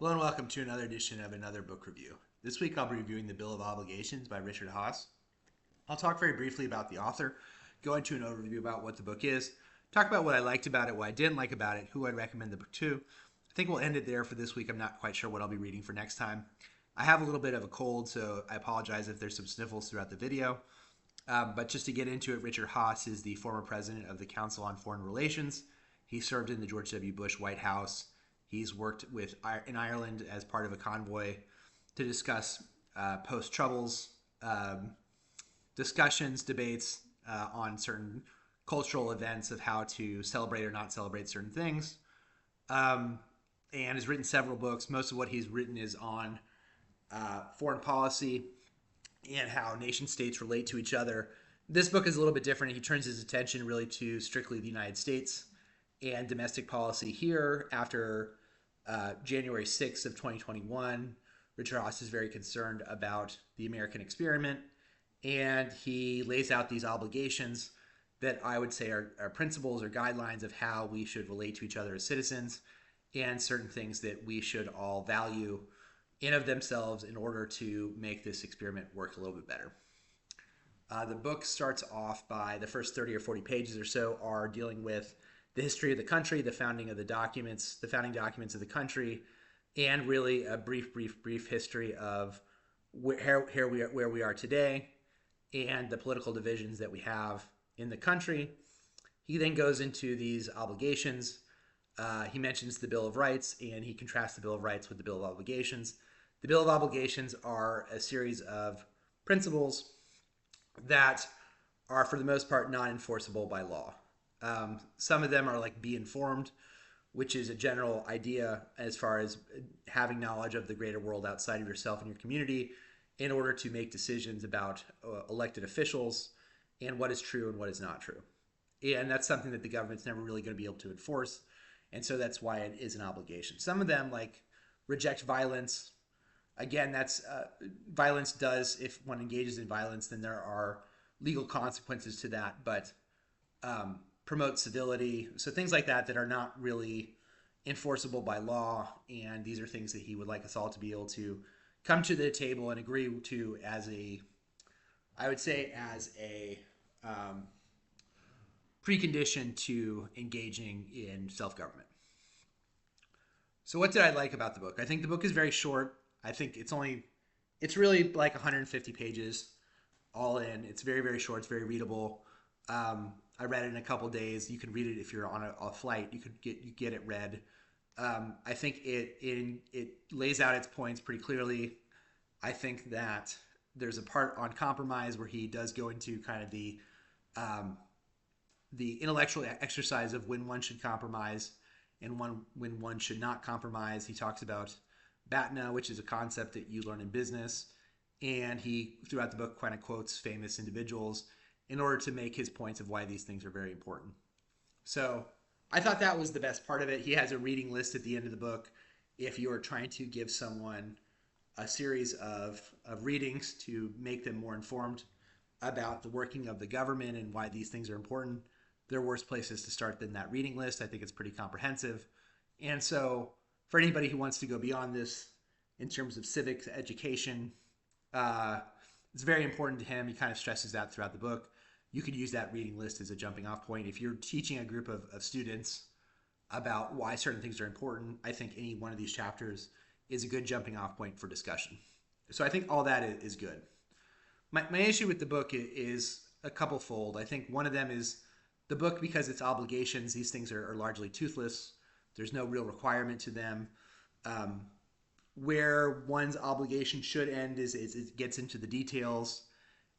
Hello and welcome to another edition of Another Book Review. This week I'll be reviewing The Bill of Obligations by Richard Haass. I'll talk very briefly about the author, go into an overview about what the book is, talk about what I liked about it, what I didn't like about it, who I'd recommend the book to. I think we'll end it there for this week. I'm not quite sure what I'll be reading for next time. I have a little bit of a cold, so I apologize if there's some sniffles throughout the video. But just to get into it, Richard Haass is the former president of the Council on Foreign Relations. He served in the George W. Bush White House. He's worked in Ireland as part of a convoy to discuss post-Troubles discussions, debates on certain cultural events of how to celebrate or not celebrate certain things. And has written several books. Most of what he's written is on foreign policy and how nation states relate to each other. This book is a little bit different. He turns his attention really to strictly the United States and domestic policy here after January 6th of 2021. Richard Haass is very concerned about the American experiment, and he lays out these obligations that I would say are principles or guidelines of how we should relate to each other as citizens, and certain things that we should all value in of themselves in order to make this experiment work a little bit better. The book starts off by the first 30 or 40 pages or so are dealing with the history of the country, the founding documents of the country, and really a brief history of where we are today and the political divisions that we have in the country. He then goes into these obligations. He mentions the Bill of Rights, and he contrasts the Bill of Rights with the Bill of Obligations. The Bill of Obligations are a series of principles that are, for the most part, not enforceable by law. Some of them are like be informed, which is a general idea as far as having knowledge of the greater world outside of yourself and your community in order to make decisions about elected officials and what is true and what is not true. And that's something that the government's never really going to be able to enforce. And so that's why it is an obligation. Some of them, like reject violence. Again, that's violence does, if one engages in violence, then there are legal consequences to that. But promote civility. So things like that are not really enforceable by law. And these are things that he would like us all to be able to come to the table and agree to as a precondition to engaging in self-government. So what did I like about the book? I think the book is very short. I think it's really like 150 pages all in. It's very, very short. It's very readable. I read it in a couple days. You can read it if you're on a flight. You get it read. I think it lays out its points pretty clearly. I think that there's a part on compromise where he does go into kind of the intellectual exercise of when one should compromise and when one should not compromise. He talks about BATNA, which is a concept that you learn in business, and he throughout the book kind of quotes famous individuals in order to make his points of why these things are very important. So I thought that was the best part of it. He has a reading list at the end of the book. If you are trying to give someone a series of readings to make them more informed about the working of the government and why these things are important, there are worse places to start than that reading list. I think it's pretty comprehensive. And so for anybody who wants to go beyond this in terms of civics education, it's very important to him. He kind of stresses that throughout the book. You could use that reading list as a jumping off point. If you're teaching a group of students about why certain things are important, I think any one of these chapters is a good jumping off point for discussion. So I think all that is good. My issue with the book is a couple fold. I think one of them is the book, because it's obligations, these things are largely toothless. There's no real requirement to them. Where one's obligation should end is it gets into the details.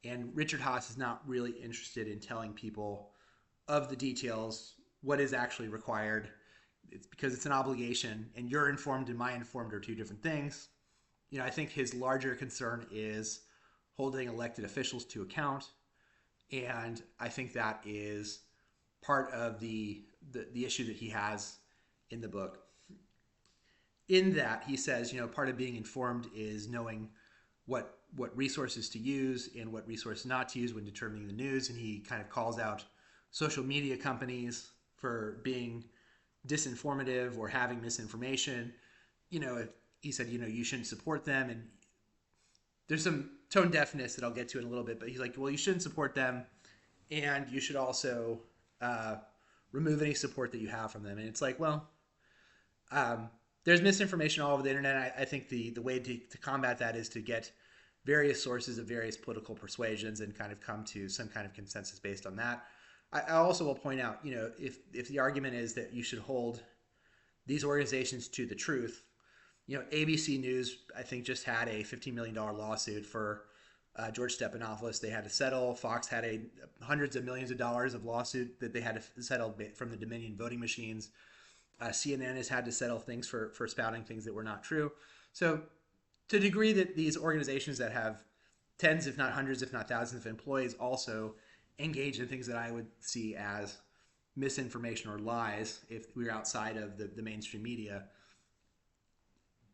And Richard Haass is not really interested in telling people of the details, what is actually required. It's because it's an obligation, and you're informed and my informed are two different things. I think his larger concern is holding elected officials to account. And I think that is part of the issue that he has in the book. In that, he says, part of being informed is knowing what resources to use and what resources not to use when determining the news. And he kind of calls out social media companies for being disinformative or having misinformation. he said, you shouldn't support them, and there's some tone deafness that I'll get to in a little bit. But he's like, well, you shouldn't support them, and you should also uh, remove any support that you have from them. And it's like, well, um, there's misinformation all over the internet. I think the way to combat that is to get various sources of various political persuasions and kind of come to some kind of consensus based on that. I also will point out, if the argument is that you should hold these organizations to the truth, ABC News, I think, just had a $15 million lawsuit for George Stephanopoulos. They had to settle. Fox had hundreds of millions of dollars of lawsuit that they had to settle from the Dominion voting machines. CNN has had to settle things for spouting things that were not true. So to the degree that these organizations that have tens, if not hundreds, if not thousands of employees also engage in things that I would see as misinformation or lies if we were outside of the mainstream media,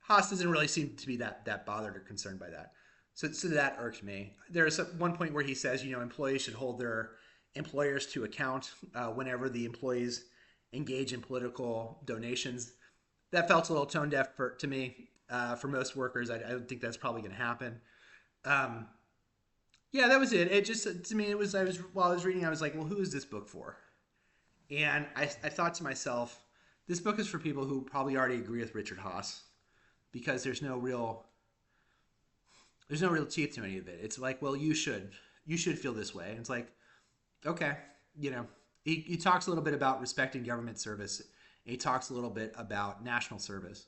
Haass doesn't really seem to be that bothered or concerned by that. So that irked me. There's one point where he says, employees should hold their employers to account whenever the employees engage in political donations. That felt a little tone deaf to me. For most workers, I don't think that's probably going to happen. Yeah, that was it. It just, to me, while I was reading, I was like, well, who is this book for? And I thought to myself, this book is for people who probably already agree with Richard Haass, because there's no real teeth to any of it. It's like, well, you should feel this way. And it's like, okay, he talks a little bit about respecting government service. He talks a little bit about national service.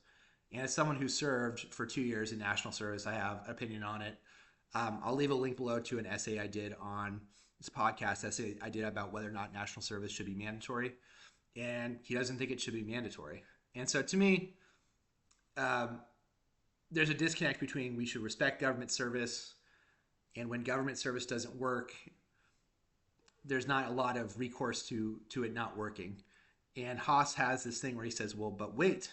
And as someone who served for 2 years in national service, I have an opinion on it. I'll leave a link below to an essay I did on this podcast, essay I did about whether or not national service should be mandatory. And he doesn't think it should be mandatory. And so to me, there's a disconnect between we should respect government service, and when government service doesn't work, there's not a lot of recourse to it not working. And Haass has this thing where he says, well, but wait,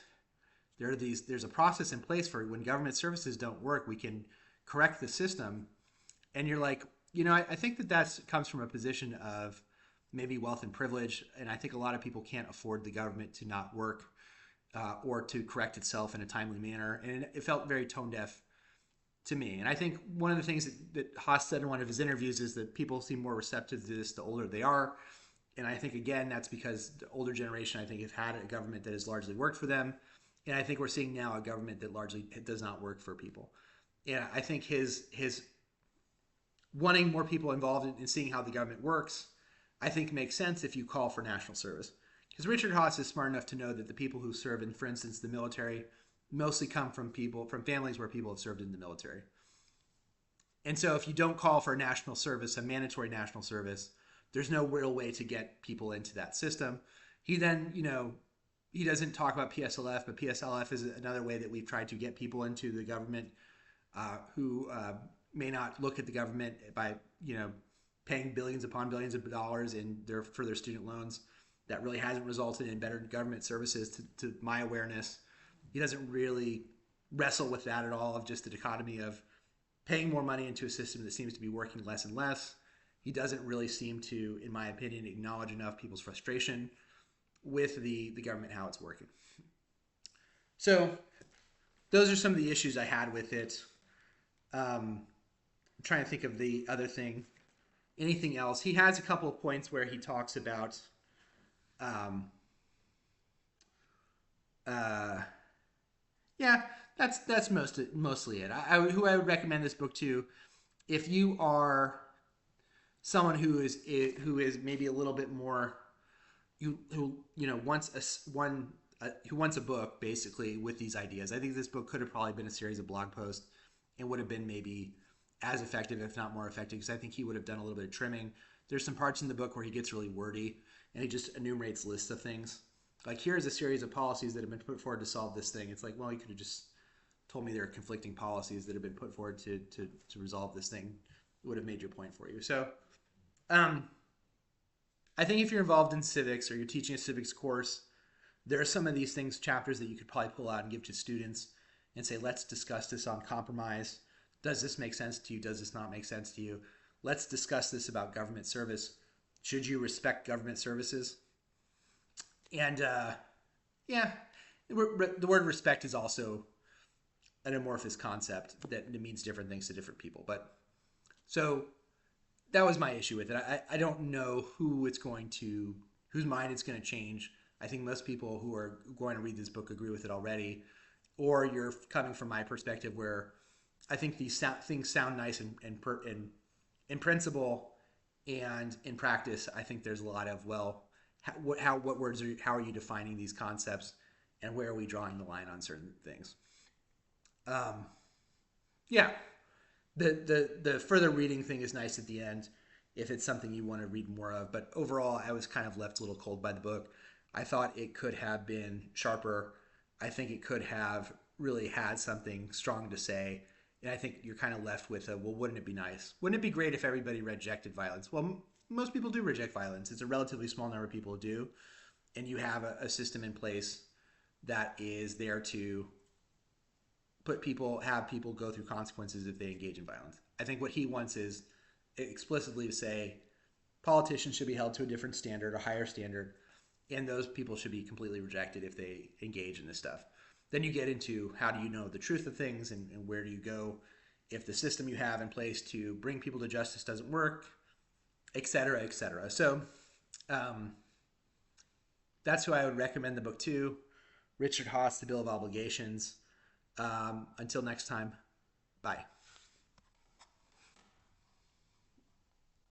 there's a process in place for when government services don't work, we can correct the system. And you're like, I think that comes from a position of maybe wealth and privilege. And I think a lot of people can't afford the government to not work or to correct itself in a timely manner. And it felt very tone deaf to me. And I think one of the things that Haass said in one of his interviews is that people seem more receptive to this the older they are. And I think, again, that's because the older generation, I think, have had a government that has largely worked for them. And I think we're seeing now a government that largely does not work for people. And I think his wanting more people involved in seeing how the government works, I think makes sense if you call for national service. Because Richard Haass is smart enough to know that the people who serve in, for instance, the military mostly come from families where people have served in the military. And so if you don't call for a national service, a mandatory national service, there's no real way to get people into that system. He then, he doesn't talk about PSLF, but PSLF is another way that we've tried to get people into the government who may not look at the government by, paying billions upon billions of dollars for their student loans. That really hasn't resulted in better government services to my awareness. He doesn't really wrestle with that at all, of just the dichotomy of paying more money into a system that seems to be working less and less. He doesn't really seem to, in my opinion, acknowledge enough people's frustration with the government, how it's working. So those are some of the issues I had with it. I'm trying to think of the other thing. Anything else? He has a couple of points where he talks about yeah, that's mostly it. Who I would recommend this book to, if you are someone who is maybe a little bit more, who wants a book basically with these ideas. I think this book could have probably been a series of blog posts and would have been maybe as effective, if not more effective, because I think he would have done a little bit of trimming. There's some parts in the book where he gets really wordy and he just enumerates lists of things. Like, here's a series of policies that have been put forward to solve this thing. It's like, well, you could have just told me there are conflicting policies that have been put forward to resolve this thing. It would have made your point for you. So I think if you're involved in civics or you're teaching a civics course, there are some of these things, chapters that you could probably pull out and give to students and say, let's discuss this on compromise. Does this make sense to you? Does this not make sense to you? Let's discuss this about government service. Should you respect government services? And yeah, the word respect is also an amorphous concept that means different things to different people. But so that was my issue with it. I don't know whose mind it's going to change. I think most people who are going to read this book agree with it already, or you're coming from my perspective where I think these things sound nice in principle, and in practice, I think there's a lot of, well, what words are, how are you defining these concepts, and where are we drawing the line on certain things? Um, yeah, the further reading thing is nice at the end if it's something you want to read more of. But overall, I was kind of left a little cold by the book. I thought it could have been sharper. I think it could have really had something strong to say. And I think you're kind of left with a, well, wouldn't it be nice? Wouldn't it be great if everybody rejected violence? Well, most people do reject violence. It's a relatively small number of people who do. And you have a system in place that is there to have people go through consequences if they engage in violence. I think what he wants is explicitly to say politicians should be held to a different standard, a higher standard, and those people should be completely rejected if they engage in this stuff. Then you get into how do you know the truth of things, and where do you go if the system you have in place to bring people to justice doesn't work, et cetera, et cetera. So um, that's who I would recommend the book to. Richard Haass, The Bill of Obligations. Until next time, bye.